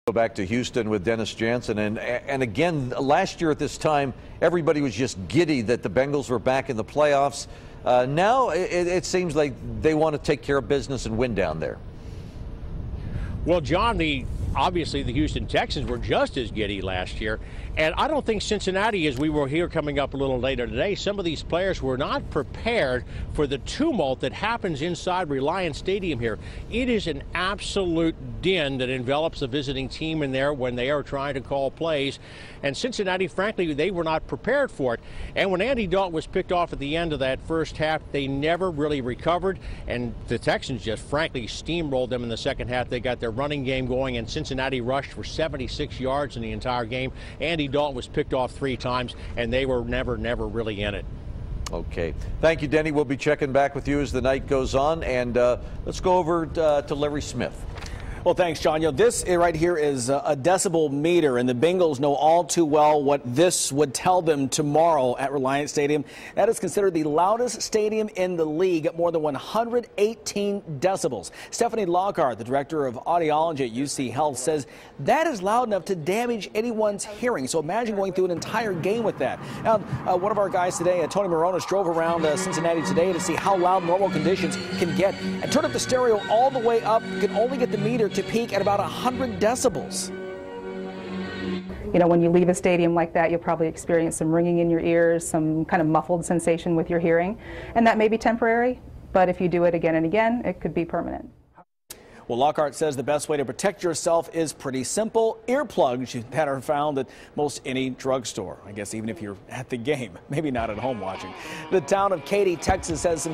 Go back to Houston with Dennis Jansen, and again, last year at this time, everybody was just giddy that the Bengals were back in the playoffs. Now it seems like they want to take care of business and win down there. Well, John, obviously the Houston Texans were just as giddy last year, and I don't think Cincinnati, as we were here coming up a little later today, some of these players were not prepared for the tumult that happens inside Reliant Stadium here. It is an absolute din that envelops the visiting team in there when they are trying to call plays, and Cincinnati, frankly, they were not prepared for it. And when Andy Dalton was picked off at the end of that first half, they never really recovered, and the Texans just frankly steamrolled them in the second half. They got their running game going, and Cincinnati rushed for 76 yards in the entire game. Andy Dalton was picked off 3 times, and they were never really in it. Okay. Thank you, Denny. We'll be checking back with you as the night goes on. And let's go over to Larry Smith. Well, thanks, John. You know, this right here is a decibel meter, and the Bengals know all too well what this would tell them tomorrow at Reliant Stadium. That is considered the loudest stadium in the league at more than 118 decibels. Stephanie Lockhart, the director of audiology at UC Health, says that is loud enough to damage anyone's hearing. So imagine going through an entire game with that. Now, one of our guys today, Tony Moronis, drove around Cincinnati today to see how loud normal conditions can get and turned up the stereo all the way up. You can only get the meter to peak at about 100 decibels. You know, when you leave a stadium like that, you'll probably experience some ringing in your ears, some kind of muffled sensation with your hearing, and that may be temporary, but if you do it again and again, it could be permanent. Well, Lockhart says the best way to protect yourself is pretty simple. Earplugs that are found at most any drugstore. I guess even if you're at the game, maybe not at home watching. The town of Katy, Texas, says some